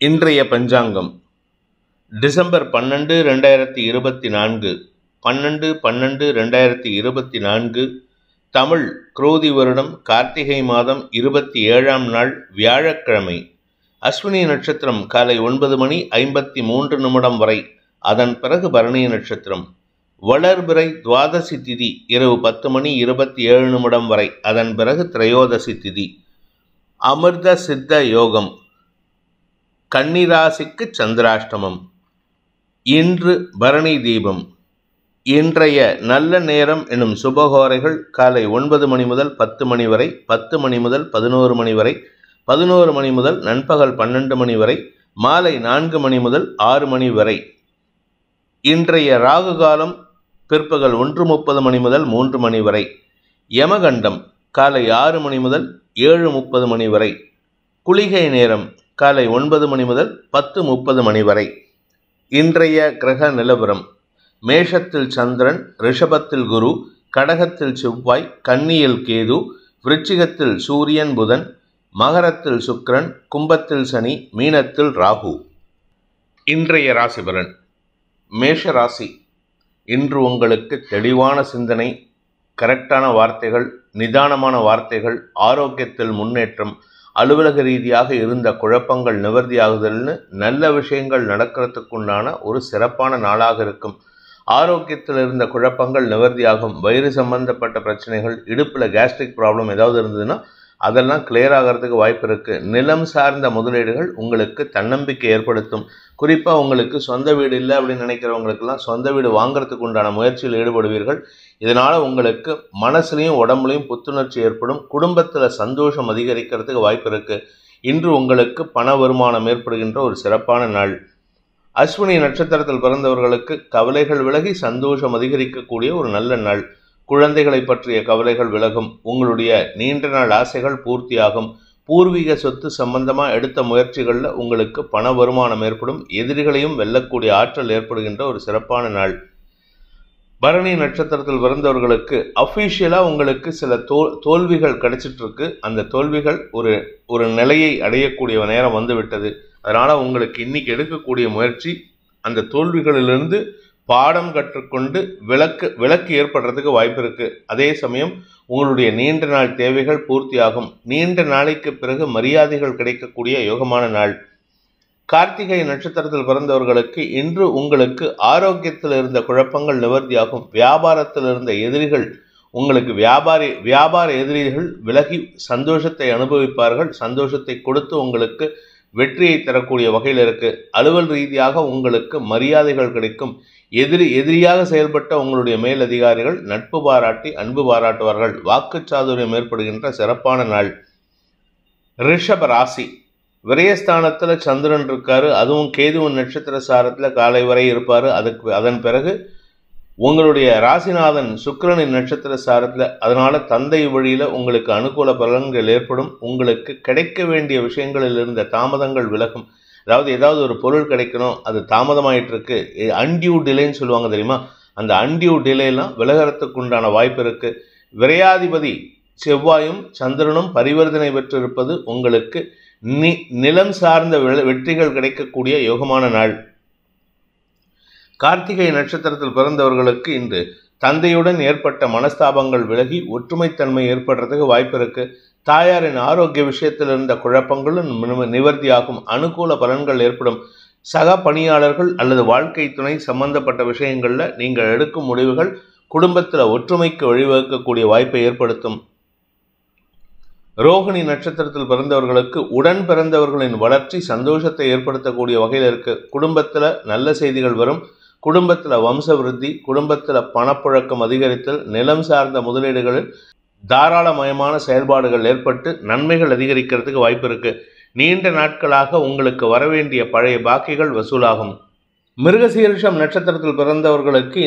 இன்றைய பஞ்சாங்கம் டிசம்பர் 12, 2024 12/12/2024 தமிழ் குரோதி வருடம் கார்த்திகை மாதம் 27ஆம் நாள் வியாழக்கிழமை. அஸ்வினி நட்சத்திரம் காலை 9:53 வரை, அதன் பிறகு பரணி நட்சத்திரம். வளர்பிறை துவாதசி திதி இரவு 10:27 வரை, அதன் பிறகு திரையோதசி திதி. அமிர்த சித்த யோகம். கன்னிராசிக்கு சந்திராஷ்டமம். இன்று பரணி தீபம். இன்றைய நல்ல நேரம் எனும் சுபகோரைகள் காலை 9 மணி முதல் 10 மணி வரை, 10 மணி முதல் 11 மணி வரை, 11 மணி முதல் நண்பகல் 12 மணி வரை, மாலை 4 மணி முதல் 6 மணி வரை. இன்றைய ராகு காலம் பிற்பகல் 1:30 மணி முதல் 3 மணி வரை. யமகண்டம் காலை 6 மணி முதல் 7:30 மணி வரை. குளிகை நேரம் காலை 9 மணி முதல் 10:30 மணி வரை. இன்றைய கிரக நிலவரம்: மேஷத்தில் சந்திரன், ரிஷபத்தில் குரு, கடகத்தில் செவ்வாய், கன்னியில் கேது, விருச்சிகத்தில் சூரியன் புதன், மகரத்தில் சுக்கிரன், கும்பத்தில் சனி, மீனத்தில் ராகு. இன்றைய ராசி பலன். மேஷ ராசி. இன்று உங்களுக்கு தெளிவான சிந்தனை, கரெக்டான வார்த்தைகள், நிதானமான வார்த்தைகள், ஆரோக்கியத்தில் முன்னேற்றம், அலுவலக ரீதியாக இருந்த குழப்பங்கள் நிவர்த்தியாகுதல்னு நல்ல விஷயங்கள் நடக்கிறதுக்குண்டான ஒரு சிறப்பான நாளாக இருக்கும். ஆரோக்கியத்தில் இருந்த குழப்பங்கள் நிவர்த்தியாகும். வயிறு சம்பந்தப்பட்ட பிரச்சனைகள், இடுப்பில் கேஸ்ட்ரிக் ப்ராப்ளம் ஏதாவது இருந்ததுன்னா அதெல்லாம் கிளியர் ஆகிறதுக்கு வாய்ப்பு இருக்குது. நிலம் சார்ந்த முதலீடுகள் உங்களுக்கு தன்னம்பிக்கை ஏற்படுத்தும். குறிப்பாக உங்களுக்கு சொந்த வீடு இல்லை அப்படின்னு நினைக்கிறவங்களுக்கெல்லாம் சொந்த வீடு வாங்கிறதுக்கு உண்டான முயற்சியில் ஈடுபடுவீர்கள். இதனால் உங்களுக்கு மனசுலையும் உடம்புலையும் புத்துணர்ச்சி ஏற்படும். குடும்பத்தில் சந்தோஷம் அதிகரிக்கிறதுக்கு வாய்ப்பு இருக்குது. இன்று உங்களுக்கு பண வருமானம் ஏற்படுகின்ற ஒரு சிறப்பான நாள். அஸ்வினி நட்சத்திரத்தில் பிறந்தவர்களுக்கு கவலைகள் விலகி சந்தோஷம் அதிகரிக்கக்கூடிய ஒரு நல்ல நாள். குழந்தைகளை பற்றிய கவலைகள் விலகும். உங்களுடைய நீண்ட நாள் ஆசைகள் பூர்த்தியாகும். பூர்வீக சொத்து சம்பந்தமாக எடுத்த முயற்சிகளில் உங்களுக்கு பண வருமானம் ஏற்படும். எதிரிகளையும் வெல்லக்கூடிய ஆற்றல் ஏற்படுகின்ற ஒரு சிறப்பான நாள். பரணி நட்சத்திரத்தில் பிறந்தவர்களுக்கு அஃபீஷியலாக உங்களுக்கு சில தோல்விகள் கிடைச்சிட்ருக்கு. அந்த தோல்விகள் ஒரு நிலையை அடையக்கூடிய நேரம் வந்துவிட்டது. அதனால் உங்களுக்கு இன்னைக்கு எடுக்கக்கூடிய முயற்சி அந்த தோல்விகளிலிருந்து பாடம் கற்றுக்கொண்டு விலக்கு ஏற்படுறதுக்கு வாய்ப்பு இருக்குது. அதே சமயம் உங்களுடைய நீண்ட நாள் தேவைகள் பூர்த்தியாகும். நீண்ட நாளைக்கு பிறகு மரியாதைகள் கிடைக்கக்கூடிய யோகமான நாள். கார்த்திகை நட்சத்திரத்தில் பிறந்தவர்களுக்கு இன்று உங்களுக்கு ஆரோக்கியத்தில் இருந்த குழப்பங்கள் நிவர்த்தியாகும். வியாபாரத்தில் இருந்த எதிரிகள் உங்களுக்கு வியாபார எதிரிகள் விலகி சந்தோஷத்தை அனுபவிப்பார்கள். சந்தோஷத்தை கொடுத்து உங்களுக்கு வெற்றியை தரக்கூடிய வகையில் இருக்கு. அலுவல் ரீதியாக உங்களுக்கு மரியாதைகள் கிடைக்கும். எதிரியாக செயல்பட்ட உங்களுடைய மேலதிகாரிகள் நட்பு பாராட்டி அன்பு பாராட்டுவார்கள். வாக்குச்சாதுரியம் ஏற்படுகின்ற சிறப்பான நாள். ரிஷப ராசி. விரயஸ்தானத்தில் சந்திரன் இருக்காரு. அதுவும் கேதுவின் நட்சத்திர சாரத்தில் காலை வரை இருப்பார். அதன் பிறகு உங்களுடைய ராசிநாதன் சுக்கிரனின் நட்சத்திர சாரத்தில். அதனால் தந்தை வழியில் உங்களுக்கு அனுகூல பலன்கள் ஏற்படும். உங்களுக்கு கிடைக்க வேண்டிய விஷயங்களில் இருந்த தாமதங்கள் விலகும். ஏதாவது ஒரு பொருள் கிடைக்கணும், அது தாமதமாயிட்டு இருக்கு, அன்டியூ டிலேன்னு சொல்லுவாங்க தெரியுமா, அந்த அன்டியூ டிலேலாம் விலகிறதுக்கு உண்டான வாய்ப்பு இருக்கு. விரையாதிபதி செவ்வாயும் சந்திரனும் பரிவர்த்தனை பெற்றிருப்பது உங்களுக்கு நிலம் சார்ந்த வெற்றிகள் கிடைக்கக்கூடிய யோகமான நாள். கார்த்திகை நட்சத்திரத்தில் பிறந்தவர்களுக்கு இன்று தந்தையுடன் ஏற்பட்ட மனஸ்தாபங்கள் விலகி ஒற்றுமைத்தன்மை ஏற்படுறதுக்கு வாய்ப்பு இருக்கு. தாயாரின் ஆரோக்கிய விஷயத்தில் இருந்த குழப்பங்களும் நிவர்த்தியாகும். அனுகூல பலன்கள் ஏற்படும். சக பணியாளர்கள் அல்லது வாழ்க்கை துணை சம்பந்தப்பட்ட விஷயங்களில் நீங்கள் எடுக்கும் முடிவுகள் குடும்பத்தில் ஒற்றுமைக்கு வழிவகுக்கக்கூடிய வாய்ப்பை ஏற்படுத்தும். ரோகிணி நட்சத்திரத்தில் பிறந்தவர்களுக்கு உடன் பிறந்தவர்களின் வளர்ச்சி சந்தோஷத்தை ஏற்படுத்தக்கூடிய வகையில் இருக்கு. குடும்பத்தில் நல்ல செய்திகள் வரும். குடும்பத்தில் வம்ச விருத்தி, குடும்பத்தில் பணப்புழக்கம் அதிகரித்தல், நிலம் சார்ந்த முதலீடுகளில் தாராளமயமான செயல்பாடுகள் ஏற்பட்டு நன்மைகள் அதிகரிக்கிறதுக்கு வாய்ப்பு இருக்கு. நீண்ட நாட்களாக உங்களுக்கு வரவேண்டிய பழைய பாக்கிகள் வசூலாகும். மிருகசீரிஷம் நட்சத்திரத்தில் பிறந்தவர்களுக்கு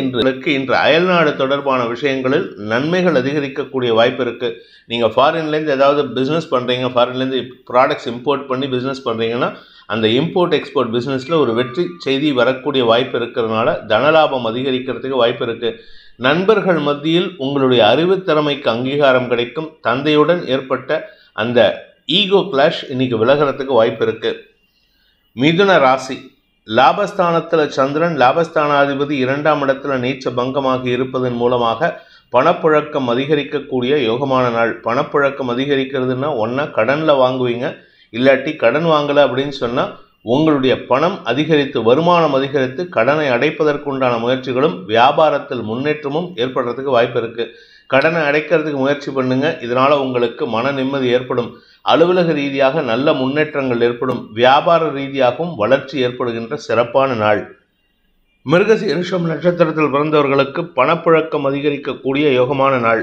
இன்று அயல்நாடு தொடர்பான விஷயங்களில் நன்மைகள் அதிகரிக்கக்கூடிய வாய்ப்பு இருக்குது. நீங்கள் ஃபாரின்லேருந்து ஏதாவது பிஸ்னஸ் பண்ணுறீங்க, ஃபாரின்லேருந்து ப்ராடக்ட்ஸ் இம்போர்ட் பண்ணி பிஸ்னஸ் பண்ணுறீங்கன்னா அந்த இம்போர்ட் எக்ஸ்போர்ட் பிஸ்னஸில் ஒரு வெற்றி செய்தி வரக்கூடிய வாய்ப்பு இருக்கிறதுனால தனலாபம் அதிகரிக்கிறதுக்கு வாய்ப்பு இருக்குது. நண்பர்கள் மத்தியில் உங்களுடைய அறிவுத்திறமைக்கு அங்கீகாரம் கிடைக்கும். தந்தையுடன் ஏற்பட்ட அந்த ஈகோ கிளாஷ் இன்னைக்கு விலகிறதுக்கு வாய்ப்பு இருக்குது. மிதுன ராசி. லாபஸ்தானத்தில் சந்திரன், லாபஸ்தானாதிபதி 2ஆம் இடத்துல நீச்ச பங்கமாக இருப்பதன் மூலமாக பணப்புழக்கம் அதிகரிக்கக்கூடிய யோகமான நாள். பணப்புழக்கம் அதிகரிக்கிறதுனா ஒன்றா கடனில் வாங்குவீங்க, இல்லாட்டி கடன் வாங்கலை அப்படின்னு சொன்னால் உங்களுடைய பணம் அதிகரித்து, வருமானம் அதிகரித்து கடனை அடைப்பதற்குண்டான முயற்சிகளும் வியாபாரத்தில் முன்னேற்றமும் ஏற்படுறதுக்கு வாய்ப்பு இருக்குது. கடனை அடைக்கிறதுக்கு முயற்சி பண்ணுங்க. இதனால் உங்களுக்கு மன நிம்மதி ஏற்படும். அலுவலக ரீதியாக நல்ல முன்னேற்றங்கள் ஏற்படும். வியாபார ரீதியாகவும் வளர்ச்சி ஏற்படுகின்ற சிறப்பான நாள். மிருகசீரிஷம் நட்சத்திரத்தில் பிறந்தவர்களுக்கு பணப்புழக்கம் அதிகரிக்கக்கூடிய யோகமான நாள்.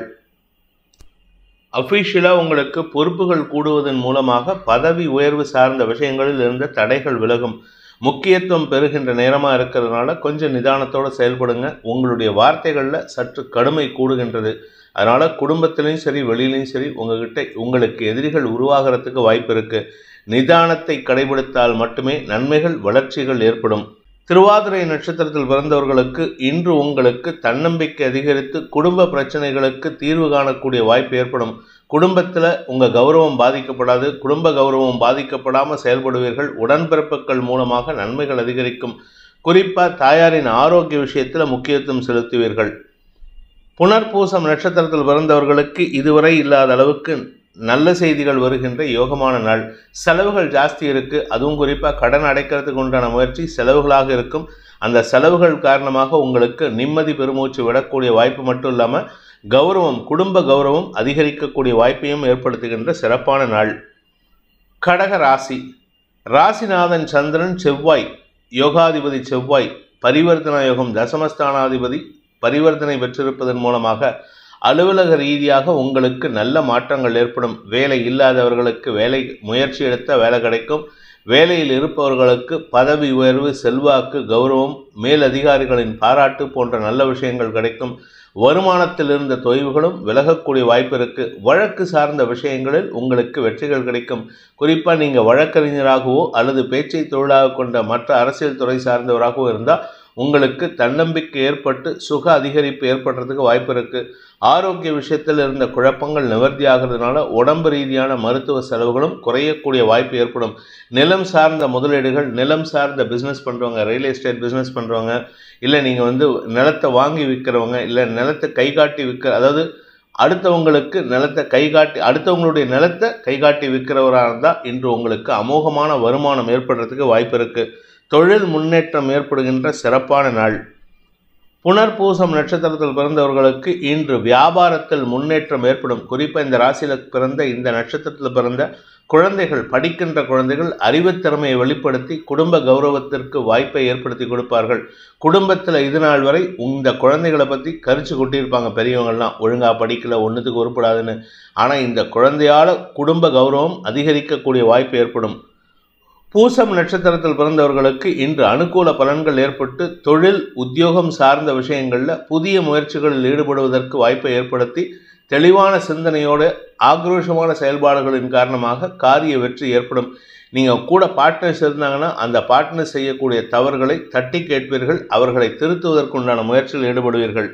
அஃபீஷியலாக உங்களுக்கு பொறுப்புகள் கூடுவதன் மூலமாக பதவி உயர்வு சார்ந்த விஷயங்களில் இருந்த தடைகள் விலகும். முக்கியத்துவம் பெறுகின்ற நேரமாக இருக்கிறதுனால கொஞ்சம் நிதானத்தோடு செயல்படுங்க. உங்களுடைய வார்த்தைகளில் சற்று கடுமை கூடுகின்றது. அதனால் குடும்பத்திலையும் சரி வெளியிலையும் சரி உங்களுக்கு எதிரிகள் உருவாகிறதுக்கு வாய்ப்பு இருக்குது. நிதானத்தை கடைபிடித்தால் மட்டுமே நன்மைகள் வளர்ச்சிகள் ஏற்படும். திருவாதிரை நட்சத்திரத்தில் பிறந்தவர்களுக்கு இன்று உங்களுக்கு தன்னம்பிக்கை அதிகரித்து குடும்ப பிரச்சனைகளுக்கு தீர்வு காணக்கூடிய வாய்ப்பு ஏற்படும். குடும்பத்தில் உங்கள் கௌரவம் பாதிக்கப்படாது. குடும்ப கௌரவம் பாதிக்கப்படாமல் செயல்படுவீர்கள். உடன்பிறப்புகள் மூலமாக நன்மைகள் அதிகரிக்கும். குறிப்பாக தாயாரின் ஆரோக்கிய விஷயத்தில் முக்கியத்துவம் செலுத்துவீர்கள். புனர்பூசம் நட்சத்திரத்தில் பிறந்தவர்களுக்கு இதுவரை இல்லாத அளவுக்கு நல்ல செய்திகள் வருகின்ற யோகமான நாள். செலவுகள் ஜாஸ்தி இருக்குது. அதுவும் குறிப்பாக கடன் அடைக்கிறதுக்கு உண்டான முயற்சி செலவுகளாக இருக்கும். அந்த செலவுகள் காரணமாக உங்களுக்கு நிம்மதி பெருமூச்சு விடக்கூடிய வாய்ப்பு மட்டும் இல்லாமல் கௌரவம், குடும்ப கௌரவம் அதிகரிக்கக்கூடிய வாய்ப்பையும் ஏற்படுத்துகின்ற சிறப்பான நாள். கடக ராசி. ராசிநாதன் சந்திரன், செவ்வாய் யோகாதிபதி செவ்வாய் பரிவர்த்தனா யோகம், தசமஸ்தானாதிபதி பரிவர்த்தனை பெற்றிருப்பதன் மூலமாக அலுவலக ரீதியாக உங்களுக்கு நல்ல மாற்றங்கள் ஏற்படும். வேலை இல்லாதவர்களுக்கு வேலை முயற்சி எடுத்த வேலை கிடைக்கும். வேலையில் இருப்பவர்களுக்கு பதவி உயர்வு, செல்வாக்கு, கௌரவம், மேலதிகாரிகளின் பாராட்டு போன்ற நல்ல விஷயங்கள் கிடைக்கும். வருமானத்தில் இருந்த தொய்வுகளும் விலகக்கூடிய வாய்ப்பு இருக்குது. வழக்கு சார்ந்த விஷயங்களில் உங்களுக்கு வெற்றிகள் கிடைக்கும். குறிப்பாக நீங்கள் வழக்கறிஞராகவோ அல்லது பேச்சை தொழிலாக கொண்ட மற்ற அரசியல் துறை சார்ந்தவராகவோ இருந்தால் உங்களுக்கு தன்னம்பிக்கை ஏற்பட்டு சுக அதிகரிப்பு ஏற்படுறதுக்கு வாய்ப்பு இருக்குது. ஆரோக்கிய விஷயத்தில் இருந்த குழப்பங்கள் நிவர்த்தி ஆகிறதுனால உடம்பு ரீதியான மருத்துவ செலவுகளும் குறையக்கூடிய வாய்ப்பு ஏற்படும். நிலம் சார்ந்த முதலீடுகள், நிலம் சார்ந்த பிஸ்னஸ் பண்ணுறவங்க, ரியல் எஸ்டேட் பிஸ்னஸ் பண்ணுறவங்க, இல்லை நீங்கள் நிலத்தை வாங்கி விற்கிறவங்க, இல்லை நிலத்தை கைகாட்டி அதாவது அடுத்தவங்களுக்கு நிலத்தை கைகாட்டி அடுத்தவங்களுடைய நிலத்தை கைகாட்டி விற்கிறவராக இருந்தால் இன்று உங்களுக்கு அமோகமான வருமானம் ஏற்படுறதுக்கு வாய்ப்பு இருக்குது. தொழில் முன்னேற்றம் ஏற்படுகின்ற சிறப்பான நாள். புனர்பூசம் நட்சத்திரத்தில் பிறந்தவர்களுக்கு இன்று வியாபாரத்தில் முன்னேற்றம் ஏற்படும். குறிப்பாக இந்த ராசியில் பிறந்த, இந்த நட்சத்திரத்தில் பிறந்த குழந்தைகள், படிக்கின்ற குழந்தைகள் அறிவுத்திறமையை வெளிப்படுத்தி குடும்ப கௌரவத்திற்கு வாய்ப்பை ஏற்படுத்தி கொடுப்பார்கள். குடும்பத்தில் இது நாள் வரை இந்த குழந்தைகளை பற்றி கரிச்சு கொட்டியிருப்பாங்க பெரியவங்கள்லாம், ஒழுங்காக படிக்கல, ஒன்றுத்துக்கு உருப்படாதுன்னு. ஆனால் இந்த குழந்தையால் குடும்ப கௌரவம் அதிகரிக்கக்கூடிய வாய்ப்பு ஏற்படும். பூசம் நட்சத்திரத்தில் பிறந்தவர்களுக்கு இன்று அனுகூல பலன்கள் ஏற்பட்டு தொழில் உத்தியோகம் சார்ந்த விஷயங்களில் புதிய முயற்சிகளில் ஈடுபடுவதற்கு வாய்ப்பை ஏற்படுத்தி தெளிவான சிந்தனையோடு ஆக்ரோஷமான செயல்பாடுகளின் காரணமாக காரிய வெற்றி ஏற்படும். நீங்கள் கூட பார்ட்னர்ஸ் இருந்தாங்கன்னா அந்த பார்ட்னர்ஸ் செய்யக்கூடிய தவறுகளை தட்டி கேட்பீர்கள். அவர்களை திருத்துவதற்குண்டான முயற்சியில் ஈடுபடுவீர்கள்.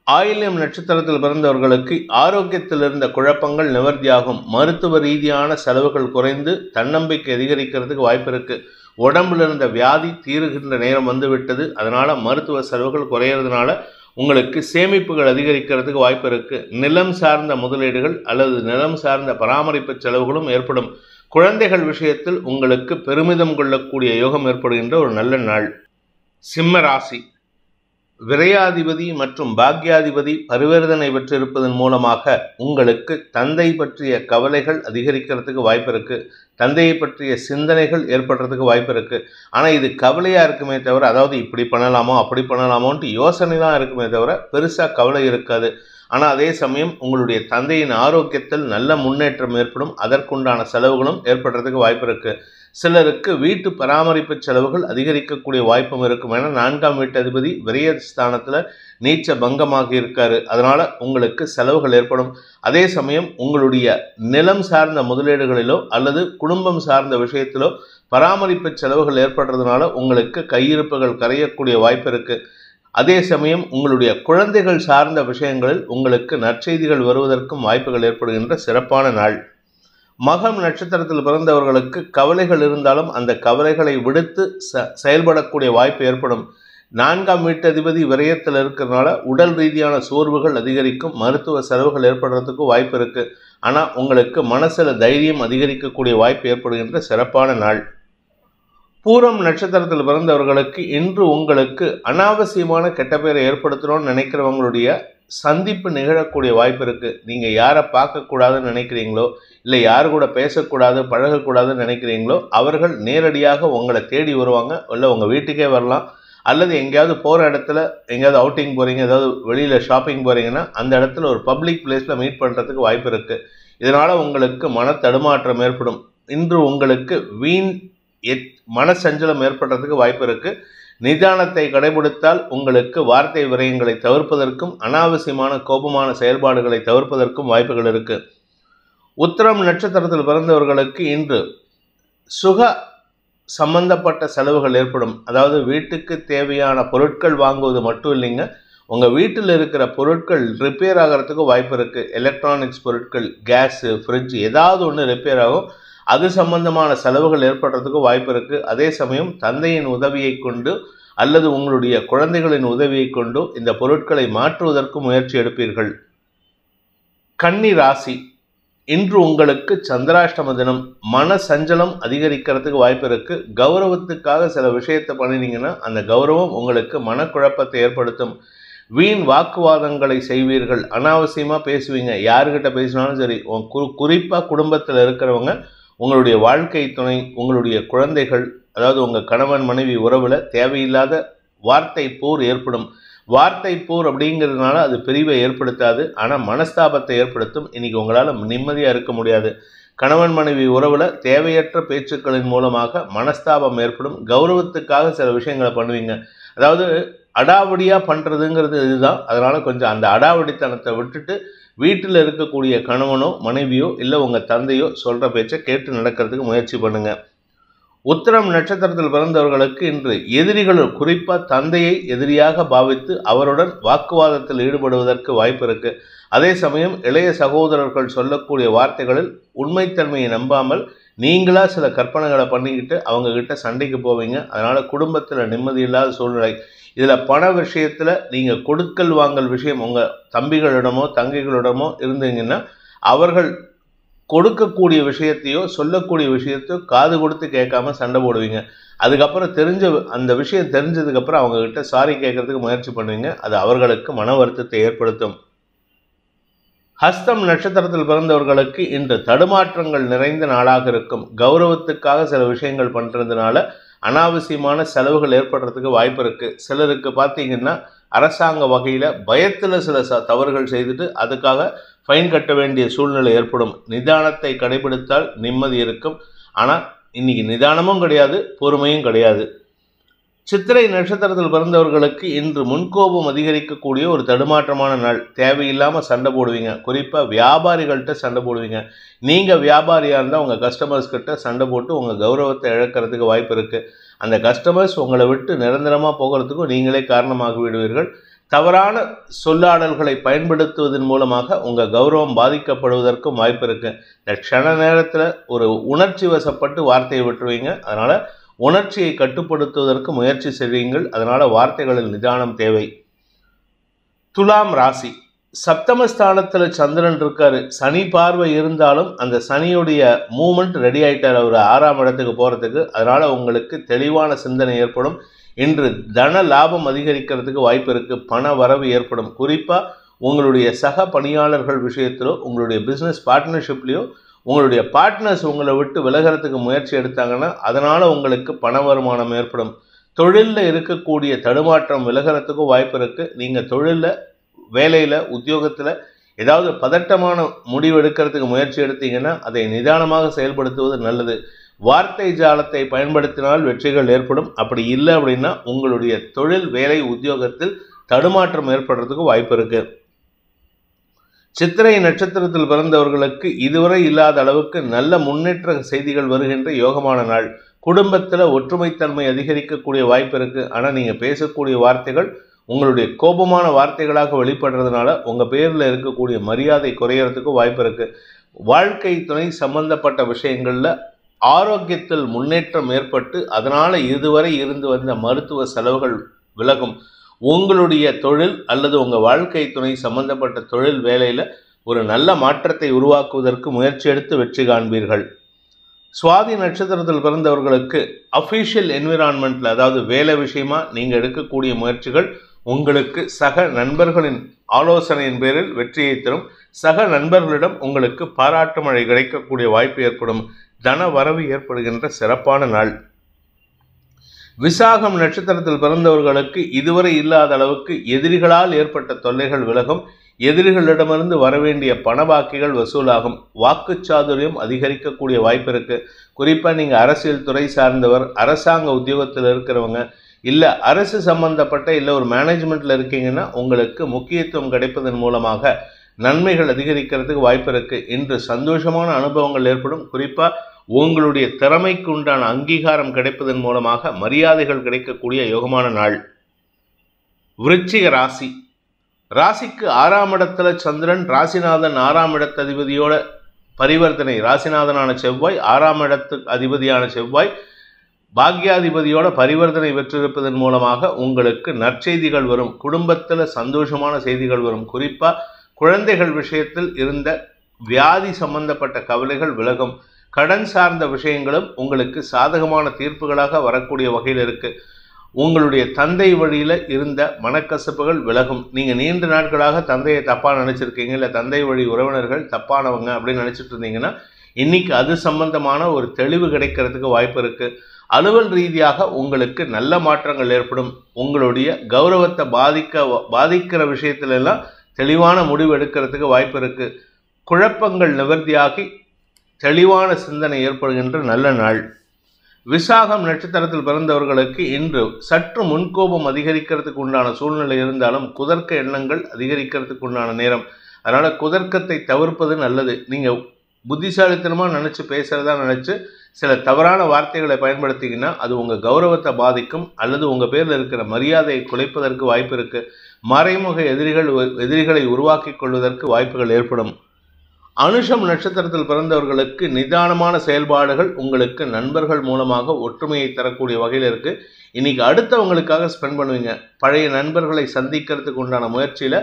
ஆயில்யம் நட்சத்திரத்தில் பிறந்தவர்களுக்கு ஆரோக்கியத்தில் இருந்த குழப்பங்கள் நிவர்த்தியாகும். மருத்துவ ரீதியான செலவுகள் குறைந்து தன்னம்பிக்கை அதிகரிக்கிறதுக்கு வாய்ப்பு இருக்குது. உடம்புல இருந்த வியாதி தீருகின்ற நேரம் வந்துவிட்டது. அதனால் மருத்துவ செலவுகள் குறையிறதுனால உங்களுக்கு சேமிப்புகள் அதிகரிக்கிறதுக்கு வாய்ப்பு இருக்குது. நிலம் சார்ந்த முதலீடுகள் அல்லது நிலம் சார்ந்த பராமரிப்பு செலவுகளும் ஏற்படும். குழந்தைகள் விஷயத்தில் உங்களுக்கு பெருமிதம் கொள்ளக்கூடிய யோகம் ஏற்படுகின்ற ஒரு நல்ல நாள். சிம்ம ராசி. விரையாதிபதி மற்றும் பாக்யாதிபதி பரிவர்த்தனை பெற்றிருப்பதன் மூலமாக உங்களுக்கு தந்தை பற்றிய கவலைகள் அதிகரிக்கிறதுக்கு வாய்ப்பு இருக்குது. தந்தையை பற்றிய சிந்தனைகள் ஏற்படுறதுக்கு வாய்ப்பு இருக்குது. ஆனால் இது கவலையாக இருக்குமே தவிர, அதாவது இப்படி பண்ணலாமோ அப்படி பண்ணலாமோன்ட்டு யோசனை தான் இருக்குமே தவிர பெருசாக கவலை இருக்காது. ஆனால் அதே சமயம் உங்களுடைய தந்தையின் ஆரோக்கியத்தில் நல்ல முன்னேற்றம் ஏற்படும். அதற்குண்டான செலவுகளும் ஏற்படுறதுக்கு வாய்ப்பு இருக்குது. சிலருக்கு வீட்டு பராமரிப்பு செலவுகள் அதிகரிக்கக்கூடிய வாய்ப்பும் இருக்கும். ஏன்னா 4ஆம் வீட்டு அதிபதி விரயஸ்தானத்தில் நீச்ச பங்கமாக இருக்காரு. அதனால் உங்களுக்கு செலவுகள் ஏற்படும். அதே சமயம் உங்களுடைய நிலம் சார்ந்த முதலீடுகளிலோ அல்லது குடும்பம் சார்ந்த விஷயத்திலோ பராமரிப்பு செலவுகள் ஏற்படுறதுனால உங்களுக்கு கையிருப்புகள் கரையக்கூடிய வாய்ப்பு இருக்குது. அதே சமயம் உங்களுடைய குழந்தைகள் சார்ந்த விஷயங்களில் உங்களுக்கு நற்செய்திகள் வருவதற்கும் வாய்ப்புகள் ஏற்படுகின்ற சிறப்பான நாள். மகம் நட்சத்திரத்தில் பிறந்தவர்களுக்கு கவலைகள் இருந்தாலும் அந்த கவலைகளை விடுத்து செயல்படக்கூடிய வாய்ப்பு ஏற்படும். 4ஆம் வீட்டதிபதி விரயத்தில் இருக்கிறதுனால உடல் ரீதியான சோர்வுகள் அதிகரிக்கும், மருத்துவ செலவுகள் ஏற்படுறதுக்கு வாய்ப்பு இருக்குது. ஆனால் உங்களுக்கு மனசில் தைரியம் அதிகரிக்கக்கூடிய வாய்ப்பு ஏற்படுகின்ற சிறப்பான நாள். பூரம் நட்சத்திரத்தில் பிறந்தவர்களுக்கு இன்று உங்களுக்கு அனாவசியமான கெட்ட பேரை ஏற்படுத்தணும்னு நினைக்கிறவங்களுடைய சந்திப்பு நிகழக்கூடிய வாய்ப்பு இருக்குது. நீங்கள் யாரை பார்க்கக்கூடாதுன்னு நினைக்கிறீங்களோ, இல்லை யாரு கூட பேசக்கூடாது பழகக்கூடாதுன்னு நினைக்கிறீங்களோ அவர்கள் நேரடியாக உங்களை தேடி வருவாங்க. இல்லை உங்கள் வீட்டுக்கே வரலாம், அல்லது எங்கேயாவது போகிற இடத்துல எங்கேயாவது அவுட்டிங் போகிறீங்க, ஏதாவது வெளியில் ஷாப்பிங் போகிறீங்கன்னா அந்த இடத்துல ஒரு பப்ளிக் பிளேஸில் மீட் பண்ணுறதுக்கு வாய்ப்பு இருக்குது. இதனால் உங்களுக்கு மன தடுமாற்றம் ஏற்படும். இன்று உங்களுக்கு வீண் மனசஞ்சலம் ஏற்படுறதுக்கு வாய்ப்பு இருக்குது. நிதானத்தை கடைபிடித்தால் உங்களுக்கு வார்த்தை விரயங்களை தவிர்ப்பதற்கும் அனாவசியமான கோபமான செயல்பாடுகளை தவிர்ப்பதற்கும் வாய்ப்புகள் இருக்குது. உத்திரம் நட்சத்திரத்தில் பிறந்தவர்களுக்கு இன்று சுக சம்பந்தப்பட்ட செலவுகள் ஏற்படும். அதாவது வீட்டுக்கு தேவையான பொருட்கள் வாங்குவது மட்டும் இல்லைங்க, உங்கள் வீட்டில் இருக்கிற பொருட்கள் ரிப்பேர் ஆகிறதுக்கு வாய்ப்பு இருக்குது. எலக்ட்ரானிக்ஸ் பொருட்கள், கேஸு, ஃப்ரிட்ஜ் ஏதாவது ஒன்று ரிப்பேர் ஆகும், அது சம்பந்தமான செலவுகள் ஏற்படுறதுக்கு வாய்ப்பு இருக்குது. அதே சமயம் தந்தையின் உதவியை கொண்டு அல்லது உங்களுடைய குழந்தைகளின் உதவியை கொண்டு இந்த பொருட்களை மாற்றுவதற்கு முயற்சி எடுப்பீர்கள். கன்னி ராசி, இன்று உங்களுக்கு சந்திராஷ்டம தினம். மன சஞ்சலம் அதிகரிக்கிறதுக்கு வாய்ப்பு இருக்குது. கௌரவத்துக்காக சில விஷயத்தை பண்ணினீங்கன்னா அந்த கௌரவம் உங்களுக்கு மனக்குழப்பத்தை ஏற்படுத்தும். வீண் வாக்குவாதங்களை செய்வீர்கள், அனாவசியமாக பேசுவீங்க. யாருக்கிட்ட பேசினாலும் சரி, குறிப்பாக குடும்பத்தில் இருக்கிறவங்க, உங்களுடைய வாழ்க்கை துணை, உங்களுடைய குழந்தைகள், அதாவது உங்கள் கணவன் மனைவி உறவில் தேவையில்லாத வார்த்தை போர் ஏற்படும். வார்த்தை போர் அப்படிங்கிறதுனால அது பிரிவை ஏற்படுத்தாது, ஆனால் மனஸ்தாபத்தை ஏற்படுத்தும். இன்றைக்கி உங்களால் நிம்மதியாக இருக்க முடியாது. கணவன் மனைவி உறவில் தேவையற்ற பேச்சுக்களின் மூலமாக மனஸ்தாபம் ஏற்படும். கௌரவத்துக்காக சில விஷயங்களை பண்ணுவீங்க. அதாவது அடாவடியாக பண்ணுறதுங்கிறது இதுதான். அதனால் கொஞ்சம் அந்த அடாவடித்தனத்தை விட்டுட்டு வீட்டில் இருக்கக்கூடிய கணவனோ மனைவியோ இல்லை உங்கள் தந்தையோ சொல்கிற பேச்சை கேட்டு நடக்கிறதுக்கு முயற்சி பண்ணுங்கள். உத்திரம் நட்சத்திரத்தில் பிறந்தவர்களுக்கு இன்று எதிரிகள், குறிப்பாக தந்தையை எதிரியாக பாவித்து அவருடன் வாக்குவாதத்தில் ஈடுபடுவதற்கு வாய்ப்பு இருக்குது. அதே சமயம் இளைய சகோதரர்கள் சொல்லக்கூடிய வார்த்தைகளில் உண்மைத்தன்மையை நம்பாமல் நீங்களாக சில கற்பனைகளை பண்ணிக்கிட்டு அவங்கக்கிட்ட சண்டைக்கு போவீங்க. அதனால் குடும்பத்தில் நிம்மதி இல்லாத சூழ்நிலை. இதில் பண விஷயத்தில் நீங்கள் கொடுக்கல் வாங்கல் விஷயம் உங்கள் தம்பிகளிடமோ தங்கைகளிடமோ இருந்தீங்கன்னா அவர்கள் கொடுக்கக்கூடிய விஷயத்தையோ சொல்லக்கூடிய விஷயத்தையோ காது கொடுத்து கேட்காம சண்டை போடுவீங்க. அதுக்கப்புறம் அந்த விஷயம் தெரிஞ்சதுக்கப்புறம் அவங்கக்கிட்ட சாரி கேட்கறதுக்கு முயற்சி பண்ணுவீங்க. அது அவர்களுக்கு மன வருத்தத்தை ஏற்படுத்தும். ஹஸ்தம் நட்சத்திரத்தில் பிறந்தவர்களுக்கு இன்று தடுமாற்றங்கள் நிறைந்த நாளாக இருக்கும். கௌரவத்துக்காக சில விஷயங்கள் பண்ணுறதுனால அனாவசியமான செலவுகள் ஏற்படுறதுக்கு வாய்ப்பு இருக்குது. சிலருக்கு பார்த்தீங்கன்னா அரசாங்க வகையில் பயத்தில் சில தவறுகள் செய்துட்டு அதுக்காக ஃபைன் கட்ட வேண்டிய சூழ்நிலை ஏற்படும். நிதானத்தை கடைபிடித்தால் நிம்மதி இருக்கும். ஆனால் இன்றைக்கி நிதானமும் கிடையாது, பொறுமையும் கிடையாது. சித்திரை நட்சத்திரத்தில் பிறந்தவர்களுக்கு இன்று முன்கோபம் அதிகரிக்கக்கூடிய ஒரு தடுமாற்றமான நாள். தேவையில்லாமல் சண்டை போடுவீங்க. குறிப்பாக வியாபாரிகள்கிட்ட சண்டை போடுவீங்க. நீங்கள் வியாபாரியாக இருந்தால் உங்கள் கஸ்டமர்ஸ் கிட்ட சண்டை போட்டு உங்கள் கௌரவத்தை இழக்கிறதுக்கு வாய்ப்பு இருக்குது. அந்த கஸ்டமர்ஸ் உங்களை விட்டு நிரந்தரமாக போகிறதுக்கும் நீங்களே காரணமாகி விடுவீர்கள். தவறான சொல்லாடல்களை பயன்படுத்துவதன் மூலமாக உங்கள் கௌரவம் பாதிக்கப்படுவதற்கும் வாய்ப்பு இருக்குது. இந்த க்ஷண நேரத்தில் ஒரு உணர்ச்சி வசப்பட்டு வார்த்தையை விட்டுருவீங்க. அதனால் உணர்ச்சியை கட்டுப்படுத்துவதற்கு முயற்சி செய்வீங்கள். அதனால் வார்த்தைகளில் நிதானம் தேவை. துலாம் ராசி, சப்தமஸ்தானத்தில் சந்திரன் இருக்காரு. சனி பார்வை இருந்தாலும் அந்த சனியுடைய மூமெண்ட் ரெடி ஆகிட்டார் அவர் 6ஆம் இடத்துக்கு போகிறதுக்கு. அதனால் உங்களுக்கு தெளிவான சிந்தனை ஏற்படும். இன்று தன லாபம் அதிகரிக்கிறதுக்கு வாய்ப்பு இருக்குது. பண வரவு ஏற்படும். குறிப்பாக உங்களுடைய சக பணியாளர்கள் விஷயத்திலோ உங்களுடைய பிஸ்னஸ் பார்ட்னர்ஷிப்லேயோ உங்களுடைய பார்ட்னர்ஸ் உங்களை விட்டு விலகிறதுக்கு முயற்சி எடுத்தாங்கன்னா அதனால் உங்களுக்கு பண வருமானம் ஏற்படும். தொழிலில் இருக்கக்கூடிய தடுமாற்றம் விலகிறதுக்கும் வாய்ப்பு இருக்குது. நீங்கள் தொழிலில், வேலையில், உத்தியோகத்தில் ஏதாவது பதட்டமான முடிவு எடுக்கிறதுக்கு முயற்சி எடுத்தீங்கன்னா அதை நிதானமாக செயல்படுத்துவது நல்லது. வார்த்தை ஜாலத்தை பயன்படுத்தினால் வெற்றிகள் ஏற்படும். அப்படி இல்லை அப்படின்னா உங்களுடைய தொழில், வேலை, உத்தியோகத்தில் தடுமாற்றம் ஏற்படுறதுக்கு வாய்ப்பு இருக்குது. சித்திரை நட்சத்திரத்தில் பிறந்தவர்களுக்கு இதுவரை இல்லாத அளவுக்கு நல்ல முன்னேற்ற செய்திகள் வருகின்ற யோகமான நாள். குடும்பத்தில் ஒற்றுமைத்தன்மை அதிகரிக்கக்கூடிய வாய்ப்பு இருக்குது. ஆனால் நீங்கள் பேசக்கூடிய வார்த்தைகள் உங்களுடைய கோபமான வார்த்தைகளாக வெளிப்படுறதுனால உங்கள் பேரில் இருக்கக்கூடிய மரியாதை குறையறதுக்கு வாய்ப்பு இருக்குது. வாழ்க்கை துணை சம்பந்தப்பட்ட விஷயங்களில் ஆரோக்கியத்தில் முன்னேற்றம் ஏற்பட்டு அதனால் இதுவரை இருந்து வந்த மருத்துவ செலவுகள் விலகும். உங்களுடைய தொழில் அல்லது உங்கள் வாழ்க்கை துணை சம்பந்தப்பட்ட தொழில் வேலையில் ஒரு நல்ல மாற்றத்தை உருவாக்குவதற்கு முயற்சி எடுத்து வெற்றி காண்பீர்கள். சுவாதி நட்சத்திரத்தில் பிறந்தவர்களுக்கு அஃபீஷியல் என்விரான்மெண்ட்டில், அதாவது வேலை விஷயமா நீங்கள் எடுக்கக்கூடிய முயற்சிகள் உங்களுக்கு சக நண்பர்களின் ஆலோசனையின் பேரில் வெற்றியை தரும். சக நண்பர்களிடம் உங்களுக்கு பாராட்டு மழை கிடைக்கக்கூடிய வாய்ப்பு ஏற்படும். தன வரவு ஏற்படுகின்ற சிறப்பான நாள். விசாகம் நட்சத்திரத்தில் பிறந்தவர்களுக்கு இதுவரை இல்லாத அளவுக்கு எதிரிகளால் ஏற்பட்ட தொல்லைகள் விலகும். எதிரிகளிடமிருந்து வரவேண்டிய பணபாக்கிகள் வசூலாகும். வாக்குச்சாதுரியம் அதிகரிக்கக்கூடிய வாய்ப்பு இருக்கு. குறிப்பாக நீங்கள் அரசியல் துறை சார்ந்தவர், அரசாங்க உத்தியோகத்தில் இருக்கிறவங்க, இல்லை அரசு சம்பந்தப்பட்ட இல்லை ஒரு மேனேஜ்மெண்ட்டில் இருக்கீங்கன்னா உங்களுக்கு முக்கியத்துவம் கிடைப்பதன் மூலமாக நன்மைகள் அதிகரிக்கிறதுக்கு வாய்ப்பு இருக்கு. இன்று சந்தோஷமான அனுபவங்கள் ஏற்படும். குறிப்பாக உங்களுடைய திறமைக்கு உண்டான அங்கீகாரம் கிடைப்பதன் மூலமாக மரியாதைகள் கிடைக்கக்கூடிய யோகமான நாள். விருச்சிக ராசி. ராசிக்கு 6ஆம் இடத்துல சந்திரன், ராசிநாதன் 6ஆம் இடத்து அதிபதியோட பரிவர்த்தனை. ராசிநாதனான செவ்வாய், 6ஆம் இடத்து அதிபதியான செவ்வாய் பாக்யாதிபதியோட பரிவர்த்தனை பெற்றிருப்பதன் மூலமாக உங்களுக்கு நற்செய்திகள் வரும். குடும்பத்தில் சந்தோஷமான செய்திகள் வரும். குறிப்பாக குழந்தைகள் விஷயத்தில் இருந்த வியாதி சம்பந்தப்பட்ட கவலைகள் விலகும். கடன் சார்ந்த விஷயங்களும் உங்களுக்கு சாதகமான தீர்ப்புகளாக வரக்கூடிய வகையில் இருக்குது. உங்களுடைய தந்தை வழியில் இருந்த மனக்கசப்புகள் விலகும். நீங்கள் நீண்ட நாட்களாக தந்தையை தப்பாக நினச்சிருக்கீங்க, இல்லை தந்தை வழி உறவினர்கள் தப்பானவங்க அப்படின்னு நினச்சிட்டு இருந்தீங்கன்னா இன்றைக்கி அது சம்பந்தமான ஒரு தெளிவு கிடைக்கிறதுக்கு வாய்ப்பு இருக்குது. அலுவல் ரீதியாக உங்களுக்கு நல்ல மாற்றங்கள் ஏற்படும். உங்களுடைய கௌரவத்தை பாதிக்கிற விஷயத்திலெல்லாம் தெளிவான முடிவு எடுக்கிறதுக்கு வாய்ப்பு இருக்குது. குழப்பங்கள் நிவர்த்தியாகி தெளிவான சிந்தனை ஏற்படுகின்ற நல்ல நாள். விசாகம் நட்சத்திரத்தில் பிறந்தவர்களுக்கு இன்று சற்று முன்கோபம் அதிகரிக்கிறதுக்கு உண்டான சூழ்நிலை இருந்தாலும் குதர்க்க எண்ணங்கள் அதிகரிக்கிறதுக்கு உண்டான நேரம். அதனால் குதர்க்கத்தை தவிர்ப்பது நல்லது. நீங்கள் புத்திசாலித்தனமாக நினச்சி பேசுகிறதா நினச்சி சில தவறான வார்த்தைகளை பயன்படுத்திங்கன்னா அது உங்கள் கௌரவத்தை பாதிக்கும் அல்லது உங்கள் பேரில் இருக்கிற மரியாதையை குலைப்பதற்கு வாய்ப்பு இருக்குது. மறைமுக எதிரிகளை உருவாக்கி கொள்வதற்கு வாய்ப்புகள் ஏற்படும். அனுஷம் நட்சத்திரத்தில் பிறந்தவர்களுக்கு நிதானமான செயல்பாடுகள் உங்களுக்கு நண்பர்கள் மூலமாக ஒற்றுமையை தரக்கூடிய வகையில் இருக்குது. இன்றைக்கி அடுத்தவங்களுக்காக ஸ்பெண்ட் பண்ணுவீங்க. பழைய நண்பர்களை சந்திக்கிறதுக்கு உண்டான முயற்சியில்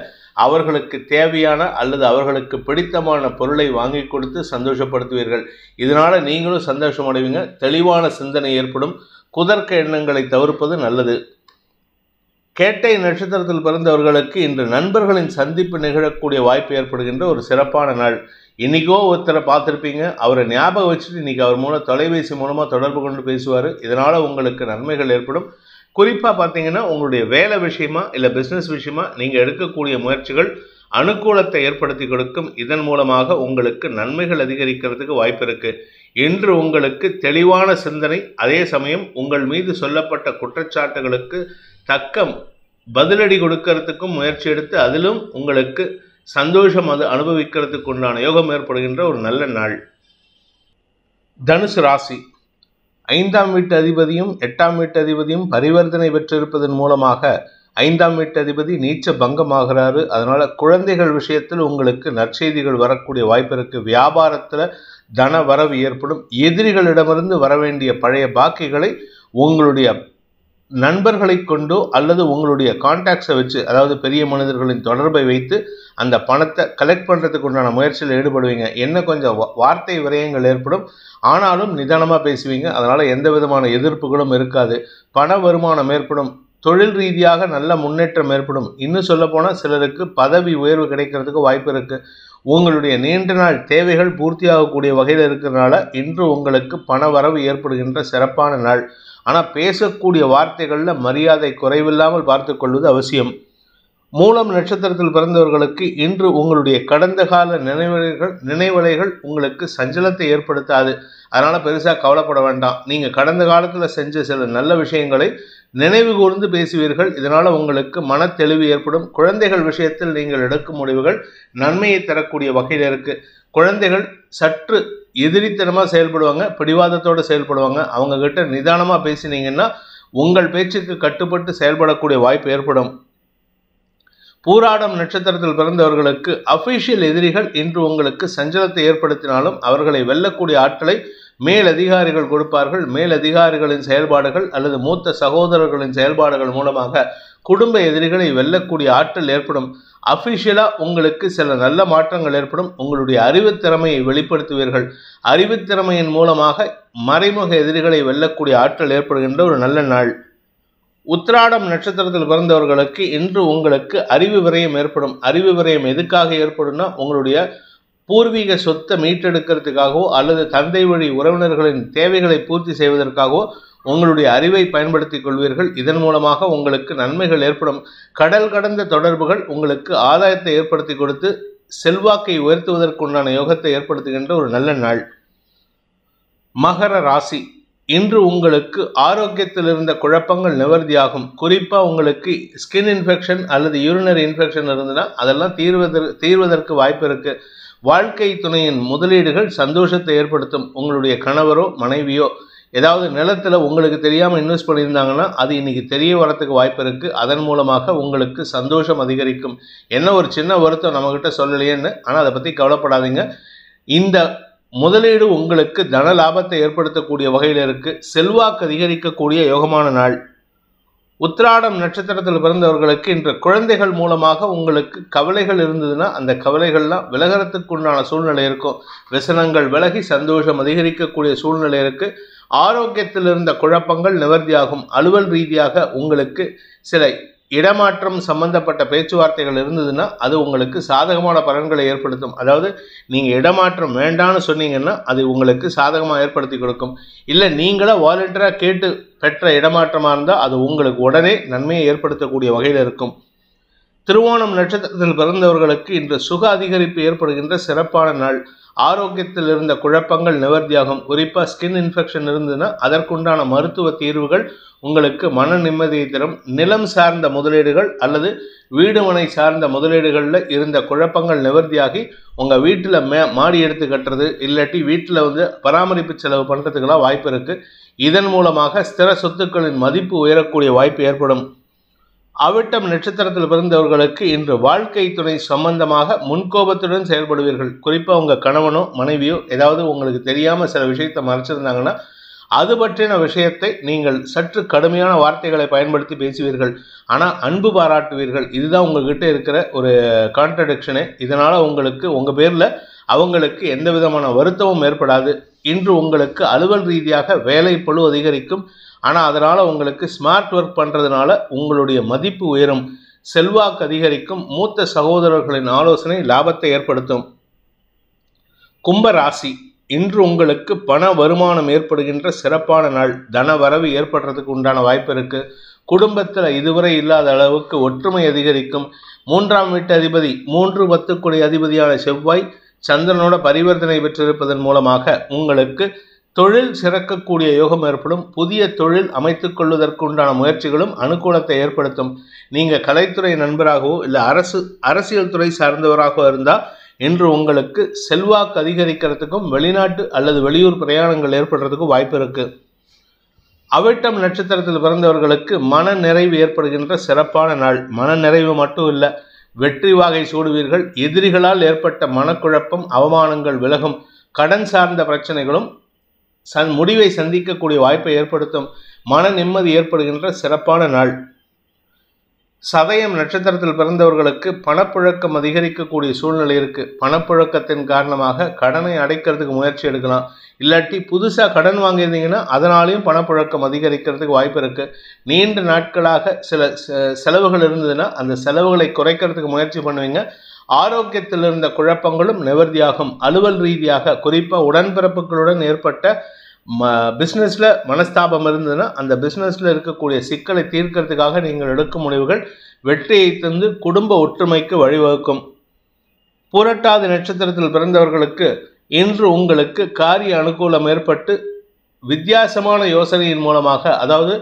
அவர்களுக்கு தேவையான அல்லது அவர்களுக்கு பிடித்தமான பொருளை வாங்கி கொடுத்து சந்தோஷப்படுத்துவீர்கள். இதனால் நீங்களும் சந்தோஷம் அடைவீங்க. தெளிவான சிந்தனை ஏற்படும். குதர்க்க எண்ணங்களை தவிர்ப்பது நல்லது. கேட்டை நட்சத்திரத்தில் பிறந்தவர்களுக்கு இன்று நண்பர்களின் சந்திப்பு நிகழக்கூடிய வாய்ப்பு ஏற்படுகின்ற ஒரு சிறப்பான நாள். இன்றைக்கோ ஒருத்தரை பார்த்துருப்பீங்க, அவரை ஞாபகம் வச்சுட்டு இன்றைக்கி அவர் மூலம் தொலைபேசி மூலமாக தொடர்பு கொண்டு பேசுவார். இதனால் உங்களுக்கு நன்மைகள் ஏற்படும். குறிப்பாக பார்த்தீங்கன்னா உங்களுடைய வேலை விஷயமா இல்லை பிஸ்னஸ் விஷயமா நீங்கள் எடுக்கக்கூடிய முயற்சிகள் அனுகூலத்தை ஏற்படுத்தி கொடுக்கும். இதன் மூலமாக உங்களுக்கு நன்மைகள் அதிகரிக்கிறதுக்கு வாய்ப்பு இருக்குது. இன்று உங்களுக்கு தெளிவான சிந்தனை, அதே சமயம் உங்கள் மீது சொல்லப்பட்ட குற்றச்சாட்டுகளுக்கு தக்க பதிலடி கொடுக்கறதுக்கும் முயற்சி எடுத்து அதிலும் உங்களுக்கு சந்தோஷம் அது அனுபவிக்கிறதுக்கு உண்டான யோகம் ஏற்படுகின்ற ஒரு நல்ல நாள். தனுசு ராசி. 5ஆம் வீட்டு அதிபதியும் 8ஆம் வீட்டு அதிபதியும் பரிவர்த்தனை பெற்றிருப்பதன் மூலமாக 5ஆம் வீட்டு அதிபதி நீச்ச பங்கமாகிறாரு. அதனால் குழந்தைகள் விஷயத்தில் உங்களுக்கு நற்செய்திகள் வரக்கூடிய வாய்ப்பு இருக்குது. வியாபாரத்தில் தன வரவு ஏற்படும். எதிரிகளிடமிருந்து வரவேண்டிய பழைய பாக்கிகளை உங்களுடைய நண்பர்களை கொண்டோ அல்லது உங்களுடைய கான்டாக்ட்ஸை வச்சு, அதாவது பெரிய மனிதர்களின் தொடர்பை வைத்து அந்த பணத்தை கலெக்ட் பண்ணுறதுக்கு உண்டான முயற்சியில் ஈடுபடுவீங்க. என்ன கொஞ்சம் வார்த்தை விரயங்கள் ஏற்படும், ஆனாலும் நிதானமாக பேசுவீங்க. அதனால் எந்த விதமான எதிர்ப்புகளும் இருக்காது. பண வருமானம் ஏற்படும். தொழில் ரீதியாக நல்ல முன்னேற்றம் ஏற்படும். இன்னும் சொல்லப்போனால் சிலருக்கு பதவி உயர்வு கிடைக்கிறதுக்கு வாய்ப்பு இருக்குது. உங்களுடைய நீண்ட நாள் தேவைகள் பூர்த்தியாகக்கூடிய வகையில் இருக்கிறதுனால இன்று உங்களுக்கு பண வரவு ஏற்படுகின்ற சிறப்பான நாள். ஆனால் பேசக்கூடிய வார்த்தைகளில் மரியாதை குறைவில்லாமல் பார்த்து கொள்வது அவசியம். மூலம் நட்சத்திரத்தில் பிறந்தவர்களுக்கு இன்று உங்களுடைய கடந்த கால நினைவலைகள் உங்களுக்கு சஞ்சலத்தை ஏற்படுத்தாது. அதனால் பெருசாக கவலைப்பட வேண்டாம். நீங்கள் கடந்த காலத்தில் செஞ்ச சில நல்ல விஷயங்களை நினைவு கூர்ந்து பேசுவீர்கள். இதனால் உங்களுக்கு மன தெளிவு ஏற்படும். குழந்தைகள் விஷயத்தில் நீங்கள் எடுக்கும் முடிவுகள் நன்மையை தரக்கூடிய வகையில் இருக்குது. குழந்தைகள் சற்று எதிரித்தனமாக செயல்படுவாங்க, பிடிவாதத்தோடு செயல்படுவாங்க. அவங்கக்கிட்ட நிதானமாக பேசினீங்கன்னா உங்கள் பேச்சுக்கு கட்டுப்பட்டு செயல்படக்கூடிய வாய்ப்பு ஏற்படும். பூராடம் நட்சத்திரத்தில் பிறந்தவர்களுக்கு அபிஷியல் எதிரிகள் இன்று உங்களுக்கு சஞ்சலத்தை ஏற்படுத்தினாலும் அவர்களை வெல்லக்கூடிய ஆற்றலை மேலதிகாரிகள் கொடுப்பார்கள். மேலதிகாரிகளின் செயல்பாடுகள் அல்லது மூத்த சகோதரர்களின் செயல்பாடுகள் மூலமாக குடும்ப எதிரிகளை வெல்லக்கூடிய ஆற்றல் ஏற்படும். அபிஷியலா உங்களுக்கு சில நல்ல மாற்றங்கள் ஏற்படும். உங்களுடைய அறிவுத்திறமையை வெளிப்படுத்துவீர்கள். அறிவுத்திறமையின் மூலமாக மறைமுக எதிரிகளை வெல்லக்கூடிய ஆற்றல் ஏற்படுகின்ற ஒரு நல்ல நாள். உத்திராடம் நட்சத்திரத்தில் பிறந்தவர்களுக்கு இன்று உங்களுக்கு அறிவு விரயம் ஏற்படும். அறிவு விரயம் எதுக்காக ஏற்படும்னா உங்களுடைய பூர்வீக சொத்தை மீட்டெடுக்கிறதுக்காகவோ அல்லது தந்தை வழி உறவினர்களின் தேவைகளை பூர்த்தி செய்வதற்காகவோ உங்களுடைய அறிவை பயன்படுத்திக் கொள்வீர்கள். இதன் மூலமாக உங்களுக்கு நன்மைகள் ஏற்படும். கடல் கடந்த தொடர்புகள் உங்களுக்கு ஆதாயத்தை ஏற்படுத்தி கொடுத்து செல்வாக்கை உயர்த்துவதற்குண்டான யோகத்தை ஏற்படுத்துகின்ற ஒரு நல்ல நாள். மகர ராசி, இன்று உங்களுக்கு ஆரோக்கியத்தில் இருந்த குழப்பங்கள் நிவர்த்தியாகும். குறிப்பாக உங்களுக்கு ஸ்கின் இன்ஃபெக்ஷன் அல்லது யூரினரி இன்ஃபெக்ஷன் இருந்ததுன்னா அதெல்லாம் தீர்வதற்கு வாய்ப்பு இருக்கு. வாழ்க்கை துணையின் முதலீடுகள் சந்தோஷத்தை ஏற்படுத்தும். உங்களுடைய கணவரோ மனைவியோ ஏதாவது நிலத்தில் உங்களுக்கு தெரியாமல் இன்வெஸ்ட் பண்ணியிருந்தாங்கன்னா அது இன்னைக்கு தெரிய வரத்துக்கு வாய்ப்பு இருக்குது. அதன் மூலமாக உங்களுக்கு சந்தோஷம் அதிகரிக்கும். என்ன ஒரு சின்ன வருத்தம் நம்மக்கிட்ட சொல்லலையேன்னு, ஆனால் அதை பற்றி கவலைப்படாதீங்க. இந்த முதலீடு உங்களுக்கு தன லாபத்தை ஏற்படுத்தக்கூடிய வகையில் இருக்கு. செல்வாக்கு அதிகரிக்கக்கூடிய யோகமான நாள். உத்திராடம் நட்சத்திரத்தில் பிறந்தவர்களுக்கு இன்று குழந்தைகள் மூலமாக உங்களுக்கு கவலைகள் இருந்ததுன்னா அந்த கவலைகள்லாம் விலகிறதுக்கு உண்டான சூழ்நிலை இருக்கும். விசனங்கள் விலகி சந்தோஷம் அதிகரிக்கக்கூடிய சூழ்நிலை இருக்கு. ஆரோக்கியத்தில் இருந்த குழப்பங்கள் நிவர்த்தியாகும். அலுவல் ரீதியாக உங்களுக்கு சில இடமாற்றம் சம்பந்தப்பட்ட பேச்சுவார்த்தைகள் இருந்ததுன்னா அது உங்களுக்கு சாதகமான பலன்களை ஏற்படுத்தும். அதாவது நீங்கள் இடமாற்றம் வேண்டான்னு சொன்னீங்கன்னா அது உங்களுக்கு சாதகமாக ஏற்படுத்தி கொடுக்கும். இல்லை நீங்களா வாலண்டியராக கேட்டு பெற்ற இடமாற்றமாக இருந்தால் அது உங்களுக்கு உடனே நன்மையை ஏற்படுத்தக்கூடிய வகையில் இருக்கும். திருவோணம் நட்சத்திரத்தில் பிறந்தவர்களுக்கு இன்று சுக அதிகரிப்பு ஏற்படுகின்ற சிறப்பான நாள். ஆரோக்கியத்தில் இருந்த குழப்பங்கள் நிவர்த்தியாகும். குறிப்பாக ஸ்கின் இன்ஃபெக்ஷன் இருந்ததுன்னா அதற்குண்டான மருத்துவ தீர்வுகள் உங்களுக்கு மன நிம்மதியை தரும். நிலம் சார்ந்த முதலீடுகள் அல்லது வீடு மனை சார்ந்த முதலீடுகளில் இருந்த குழப்பங்கள் நிவர்த்தியாகி உங்கள் வீட்டில் மாடி எடுத்து கட்டுறது இல்லாட்டி வீட்டில் பராமரிப்பு செலவு பண்ணுறதுக்கெல்லாம் வாய்ப்பு இருக்குது. இதன் மூலமாக ஸ்திர சொத்துக்களின் மதிப்பு உயரக்கூடிய வாய்ப்பு ஏற்படும். அவிட்டம் நட்சத்திரத்தில் பிறந்தவர்களுக்கு இன்று வாழ்க்கை துணை சம்பந்தமாக முன்கோபத்துடன் செயல்படுவீர்கள். குறிப்பாக உங்கள் கணவனோ மனைவியோ ஏதாவது உங்களுக்கு தெரியாமல் சில விஷயத்தை மறைச்சிருந்தாங்கன்னா அது பற்றின விஷயத்தை நீங்கள் சற்று கடுமையான வார்த்தைகளை பயன்படுத்தி பேசுவீர்கள். ஆனால் அன்பு பாராட்டுவீர்கள். இதுதான் உங்ககிட்ட இருக்கிற ஒரு கான்ட்ரடிக்ஷனே. இதனால் உங்களுக்கு உங்கள் பேரில் அவங்களுக்கு எந்த விதமான வருத்தமும் ஏற்படாது. இன்று உங்களுக்கு அலுவல் ரீதியாக வேலை பளு அதிகரிக்கும். ஆனால் அதனால் உங்களுக்கு ஸ்மார்ட் ஒர்க் பண்ணுறதுனால உங்களுடைய மதிப்பு உயரும். செல்வாக்கு அதிகரிக்கும். மூத்த சகோதரர்களின் ஆலோசனை லாபத்தை ஏற்படுத்தும். கும்பராசி, இன்று உங்களுக்கு பண வருமானம் ஏற்படுகின்ற சிறப்பான நாள். தன வரவு ஏற்படுறதுக்கு உண்டான வாய்ப்பு இருக்குது. குடும்பத்தில் இதுவரை இல்லாத அளவுக்கு ஒற்றுமை அதிகரிக்கும். 3ஆம் வீட்டு அதிபதி 3-10 கோடி அதிபதியான செவ்வாய் சந்திரனோட பரிவர்த்தனை பெற்றிருப்பதன் மூலமாக உங்களுக்கு தொழில் சிறக்கக்கூடிய யோகம் ஏற்படும். புதிய தொழில் அமைத்துக் கொள்வதற்கு உண்டான முயற்சிகளும் அனுகூலத்தை ஏற்படுத்தும். நீங்கள் கலைத்துறை நண்பராகவோ இல்லை அரசியல் துறை சார்ந்தவராகவோ இருந்தால் இன்று உங்களுக்கு செல்வாக்கு அதிகரிக்கிறதுக்கும் வெளிநாட்டு அல்லது வெளியூர் பிரயாணங்கள் ஏற்படுறதுக்கும் வாய்ப்பு இருக்கு. அவிட்டம் நட்சத்திரத்தில் பிறந்தவர்களுக்கு மன நிறைவு ஏற்படுகின்ற சிறப்பான நாள். மன நிறைவு மட்டும் இல்லை, வெற்றி வாகை சூடுவீர்கள். எதிரிகளால் ஏற்பட்ட மனக்குழப்பம் அவமானங்கள் விலகும். கடன் சார்ந்த பிரச்சனைகளும் முடிவை சந்திக்கக்கூடிய வாய்ப்பை ஏற்படுத்தும். மன நிம்மதி ஏற்படுகின்ற சிறப்பான நாள். சதயம் நட்சத்திரத்தில் பிறந்தவர்களுக்கு பணப்புழக்கம் அதிகரிக்கக்கூடிய சூழ்நிலை இருக்கு. பணப்புழக்கத்தின் காரணமாக கடனை அடைக்கிறதுக்கு முயற்சி எடுக்கலாம். இல்லாட்டி புதுசாக கடன் வாங்கியிருந்தீங்கன்னா அதனாலையும் பணப்புழக்கம் அதிகரிக்கிறதுக்கு வாய்ப்பு இருக்கு. நீண்ட நாட்களாக சில செலவுகள் இருந்ததுன்னா அந்த செலவுகளை குறைக்கிறதுக்கு முயற்சி பண்ணுவீங்க. ஆரோக்கியத்தில் இருந்த குழப்பங்களும் நிவர்த்தியாகும். அலுவல் ரீதியாக குறிப்பாக உடன்பிறப்புகளுடன் ஏற்பட்ட பிஸ்னஸில் மனஸ்தாபம் இருந்ததுன்னா அந்த பிஸ்னஸில் இருக்கக்கூடிய சிக்கலை தீர்க்கிறதுக்காக நீங்கள் எடுக்கும் முடிவுகள் வெற்றியை தந்து குடும்ப ஒற்றுமைக்கு வழிவகுக்கும். புரட்டாதி நட்சத்திரத்தில் பிறந்தவர்களுக்கு இன்று உங்களுக்கு காரிய அனுகூலம் ஏற்பட்டு வித்தியாசமான யோசனையின் மூலமாக, அதாவது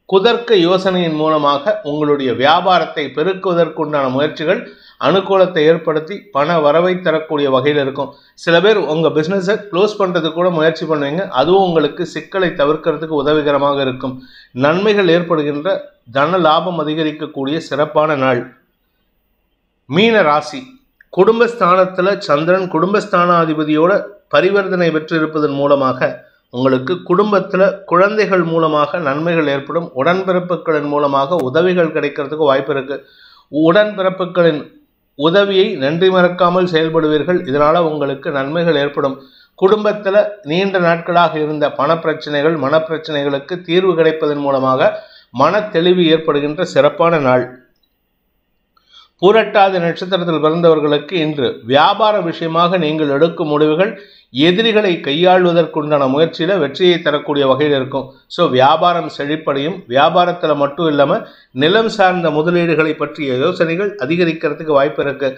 குதர்க்க யோசனையின் மூலமாக உங்களுடைய வியாபாரத்தை பெருக்குவதற்குண்டான முயற்சிகள் அனுகூலத்தை ஏற்படுத்தி பண வரவை தரக்கூடிய வகையில் இருக்கும். சில பேர் உங்கள் பிஸ்னஸை க்ளோஸ் பண்ணுறதுக்கு கூட முயற்சி பண்ணுவீங்க. அதுவும் உங்களுக்கு சிக்கலை தவிர்க்கிறதுக்கு உதவிகரமாக இருக்கும். நன்மைகள் ஏற்படுகின்ற தன லாபம் அதிகரிக்கக்கூடிய சிறப்பான நாள். மீன ராசி, குடும்பஸ்தானத்தில் சந்திரன் குடும்பஸ்தானாதிபதியோட பரிவர்த்தனை பெற்றிருப்பதன் மூலமாக உங்களுக்கு குடும்பத்தில் குழந்தைகள் மூலமாக நன்மைகள் ஏற்படும். உடன்பிறப்புகளின் மூலமாக உதவிகள் கிடைக்கிறதுக்கு வாய்ப்பு இருக்குது. உடன்பிறப்புகளின் உதவியை நன்றி மறக்காமல் செயல்படுவீர்கள். இதனால் உங்களுக்கு நன்மைகள் ஏற்படும். குடும்பத்தில் நீண்ட நாட்களாக இருந்த பணப்பிரச்சனைகள் மனப்பிரச்சனைகளுக்கு தீர்வு கிடைப்பதன் மூலமாக மன தெளிவு ஏற்படுகின்ற சிறப்பான நாள். பூரட்டாதி நட்சத்திரத்தில் பிறந்தவர்களுக்கு இன்று வியாபார விஷயமாக நீங்கள் எடுக்கும் முடிவுகள் எதிரிகளை கையாள்வதற்குண்டான முயற்சியில் வெற்றியை தரக்கூடிய வகையில் இருக்கும். ஸோ வியாபாரம் செழிப்படையும். வியாபாரத்தில் மட்டும் இல்லாமல் நிலம் சார்ந்த முதலீடுகளை பற்றிய யோசனைகள் அதிகரிக்கிறதுக்கு வாய்ப்பு இருக்கு.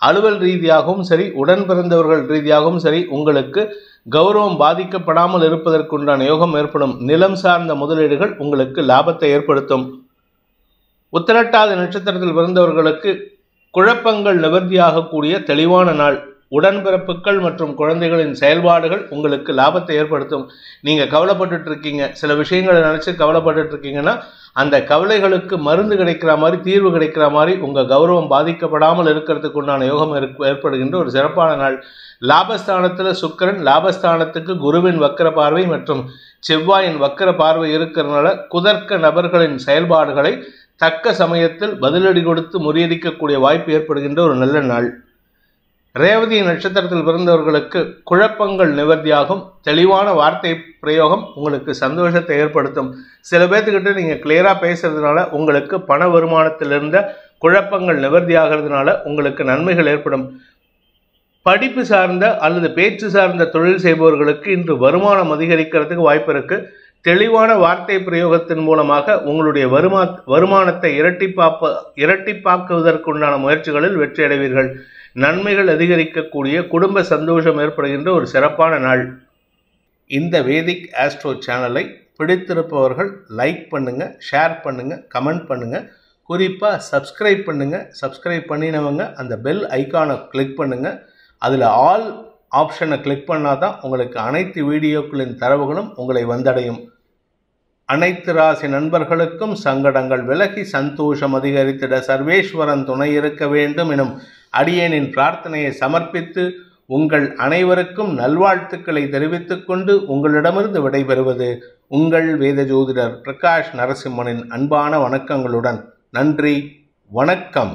அலுவல் ரீதியாகவும் சரி, உடன் பிறந்தவர்கள் ரீதியாகவும் சரி, உங்களுக்கு கௌரவம் பாதிக்கப்படாமல் இருப்பதற்குண்டான யோகம் ஏற்படும். நிலம் சார்ந்த முதலீடுகள் உங்களுக்கு லாபத்தை ஏற்படுத்தும். உத்திரட்டாதி நட்சத்திரத்தில் பிறந்தவர்களுக்கு குழப்பங்கள் நிவர்த்தியாகக்கூடிய தெளிவான நாள். உடன்பிறப்புகள் மற்றும் குழந்தைகளின் செயல்பாடுகள் உங்களுக்கு லாபத்தை ஏற்படுத்தும். நீங்கள் கவலைப்பட்டு இருக்கீங்க, சில விஷயங்களை நினச்சி கவலைப்பட்டு இருக்கீங்கன்னா அந்த கவலைகளுக்கு மருந்து கிடைக்கிற மாதிரி, தீர்வு கிடைக்கிற மாதிரி, உங்கள் கௌரவம் பாதிக்கப்படாமல் இருக்கிறதுக்கு உண்டான யோகம் ஏற்படுகின்ற ஒரு சிறப்பான நாள். லாபஸ்தானத்தில் சுக்கிரன், லாபஸ்தானத்துக்கு குருவின் வக்கர பார்வை மற்றும் செவ்வாயின் வக்கர பார்வை இருக்கிறதுனால குதர்க்க நபர்களின் செயல்பாடுகளை தக்க சமயத்தில் பதிலடி கொடுத்து முறியடிக்கக்கூடிய வாய்ப்பு ஏற்படுகின்ற ஒரு நல்ல நாள். ரேவதி நட்சத்திரத்தில் பிறந்தவர்களுக்கு குழப்பங்கள் நிவர்த்தியாகும். தெளிவான வார்த்தை பிரயோகம் உங்களுக்கு சந்தோஷத்தை ஏற்படுத்தும். சில பேர்த்துக்கிட்ட நீங்கள் கிளியராக பேசுறதுனால உங்களுக்கு பண வருமானத்தில் இருந்த குழப்பங்கள் நிவர்த்தியாகிறதுனால உங்களுக்கு நன்மைகள் ஏற்படும். படிப்பு சார்ந்த அல்லது பேச்சு சார்ந்த தொழில் செய்பவர்களுக்கு இன்று வருமானம் அதிகரிக்கிறதுக்கு வாய்ப்பு இருக்கு. தெளிவான வார்த்தை பிரயோகத்தின் மூலமாக உங்களுடைய வருமானத்தை இரட்டிப்பாக்குவதற்குண்டான முயற்சிகளில் வெற்றி அடைவீர்கள். நன்மைகள் அதிகரிக்கக்கூடிய, குடும்ப சந்தோஷம் ஏற்படுகின்ற ஒரு சிறப்பான நாள். இந்த வேதிக் ஆஸ்ட்ரோ சேனலை பிடித்திருப்பவர்கள் லைக் பண்ணுங்கள், ஷேர் பண்ணுங்கள், கமெண்ட் பண்ணுங்கள். குறிப்பாக சப்ஸ்கிரைப் பண்ணுங்கள். சப்ஸ்கிரைப் பண்ணினவங்க அந்த பெல் ஐக்கானை கிளிக் பண்ணுங்கள். அதில் ஆல் ஆப்ஷனை கிளிக் பண்ணால் தான் உங்களுக்கு அனைத்து வீடியோக்களின் தரவுகளும் உங்களை வந்தடையும். அனைத்து ராசி நண்பர்களுக்கும் சங்கடங்கள் விலகி சந்தோஷம் அதிகரித்திட சர்வேஸ்வரன் துணை இருக்க வேண்டும் எனும் அடியேனின் பிரார்த்தனையை சமர்ப்பித்து உங்கள் அனைவருக்கும் நல்வாழ்த்துக்களை தெரிவித்துக் கொண்டு உங்களிடமிருந்து விடைபெறுவது உங்கள் வேத ஜோதிடர் பிரகாஷ் நரசிம்மனின் அன்பான வணக்கங்களுடன். நன்றி, வணக்கம்.